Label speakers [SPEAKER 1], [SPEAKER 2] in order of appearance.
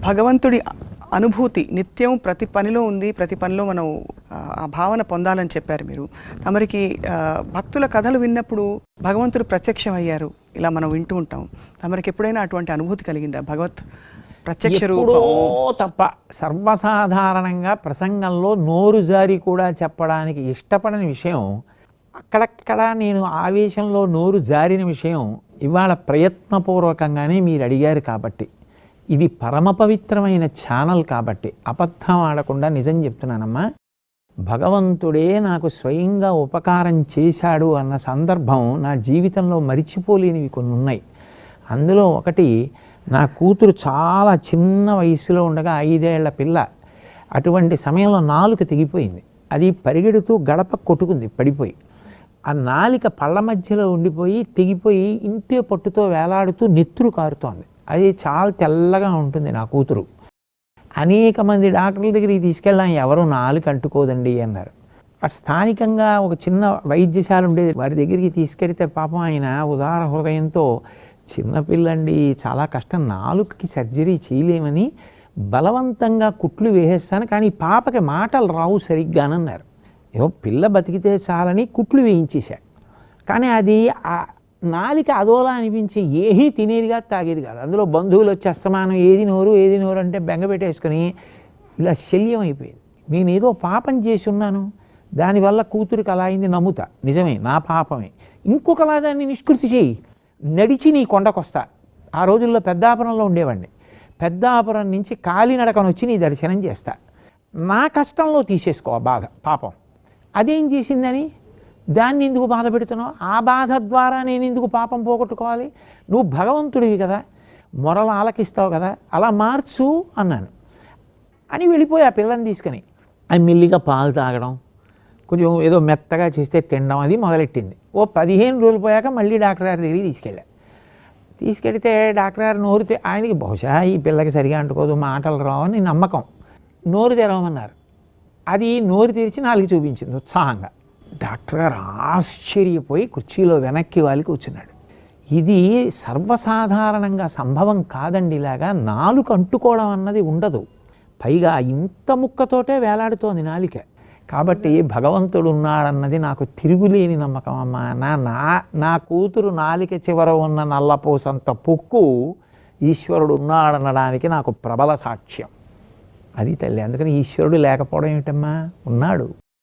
[SPEAKER 1] భగవంతుడి అనుభూతి నిత్యం ప్రతి పనిలో ఉంది, ప్రతి పనిలో మనం ఆ భావన పొందాలని చెప్పారు మీరు. తమరికి భక్తుల కథలు విన్నప్పుడు భగవంతుడు ప్రత్యక్షమయ్యారు ఇలా మనం వింటూ ఉంటాం. తమరికి ఎప్పుడైనా అటువంటి అనుభూతి కలిగిందా? భగవత్ ప్రత్యక్ష రూపం
[SPEAKER 2] తప్ప సర్వసాధారణంగా ప్రసంగంలో నోరు జారి కూడా చెప్పడానికి ఇష్టపడని విషయం, అక్కడక్కడ నేను ఆవేశంలో నోరు జారిన విషయం ఇవాళ ప్రయత్నపూర్వకంగానే మీరు అడిగారు కాబట్టి, ఇది పరమ పవిత్రమైన ఛానల్ కాబట్టి అబద్ధం ఆడకుండా నిజం చెప్తున్నానమ్మా. భగవంతుడే నాకు స్వయంగా ఉపకారం చేశాడు అన్న సందర్భం నా జీవితంలో మరిచిపోలేనివి కొన్ని ఉన్నాయి. అందులో ఒకటి, నా కూతురు చాలా చిన్న వయసులో ఉండగా 5 ఏళ్ల పిల్ల. అటువంటి సమయంలో నాలుక తెగిపోయింది. అది పరిగెడుతూ గడప కొట్టుకుంది పడిపోయి. ఆ నాలిక పళ్ళ మధ్యలో ఉండిపోయి తెగిపోయి ఇంటి పట్టుతో వేలాడుతూ నెత్తురు కారుతోంది. అది చాలా తెల్లగా ఉంటుంది నా కూతురు. అనేక మంది డాక్టర్ల దగ్గరికి తీసుకెళ్ళాం, ఎవరు నాలుక అంటుకోదండి అన్నారు. ఆ స్థానికంగా ఒక చిన్న వైద్యశాల ఉండేది, వారి దగ్గరికి తీసుకెడితే పాపం ఆయన ఉదార హృదయంతో, చిన్నపిల్లండి చాలా కష్టం, నాలుకకి సర్జరీ చేయలేమని బలవంతంగా కుట్లు వేసేస్తాను, కానీ పాపకి మాటలు రావు సరిగ్గానన్నారు. ఏమో పిల్ల బతికితే చాలని కుట్లు వేయించేశాడు. కానీ అది ఆ నాలిక అదోలా అనిపించి ఏమీ తినేదిగా తాగేది కాదు. అందులో బంధువులు వచ్చి అస్తమానం ఏది నోరు అంటే బెంగ పెట్టేసుకొని ఇలా శల్యం అయిపోయింది. నేనేదో పాపం చేసి ఉన్నాను, దానివల్ల కూతురికి అలా అయింది నమ్ముతా, నిజమే నా పాపమే. ఇంకొకలా దాన్ని నిష్కృతి చేయి, నడిచి నీ కొండకొస్తా. ఆ రోజుల్లో పెద్దాపురంలో ఉండేవాడిని. పెద్దాపురం నుంచి కాలినడకను వచ్చి నీ దర్శనం చేస్తా. నా కష్టంలో తీసేసుకో ఆ బాధ పాపం. అదేం చేసిందని దాన్ని ఎందుకు బాధ పెడుతున్నావు? ఆ బాధ ద్వారా నేను ఎందుకు పాపం పోగొట్టుకోవాలి? నువ్వు భగవంతుడివి కదా, మొరలు ఆలకిస్తావు కదా, అలా మార్చు అన్నాను. అని వెళ్ళిపోయి ఆ పిల్లని తీసుకొని అది మెల్లిగా పాలు తాగడం, కొంచెం ఏదో మెత్తగా చేస్తే తినడం అది మొదలెట్టింది. ఓ 15 రోజులు పోయాక మళ్ళీ డాక్టర్ గారి దగ్గరికి తీసుకెళ్తే డాక్టర్ గారు ఆయనకి బహుశా ఈ పిల్లకి సరిగా అంటుకోదు, మాటలు రావు అని నమ్మకం. నోరు తెరవమన్నారు. అది నోరు తెరిచి నాలుగు చూపించింది ఉత్సాహంగా. డాక్టర్ గారు ఆశ్చర్యపోయి కుర్చీలో వెనక్కి వాలి కూర్చున్నాడు. ఇది సర్వసాధారణంగా సంభవం కాదండి. ఇలాగా నాలుక అంటుకోవడం అన్నది ఉండదు. పైగా ఇంత ముక్కతోటే వేలాడుతోంది నాలిక. కాబట్టి భగవంతుడు ఉన్నాడన్నది నాకు తిరుగులేని నమ్మకం అమ్మా. నా కూతురు నాలిక చివర ఉన్న నల్లపూసంత పొక్కు ఈశ్వరుడు ఉన్నాడనడానికి నాకు ప్రబల సాక్ష్యం. అది తల్లి. అందుకని ఈశ్వరుడు లేకపోవడం ఏమిటమ్మా, ఉన్నాడు.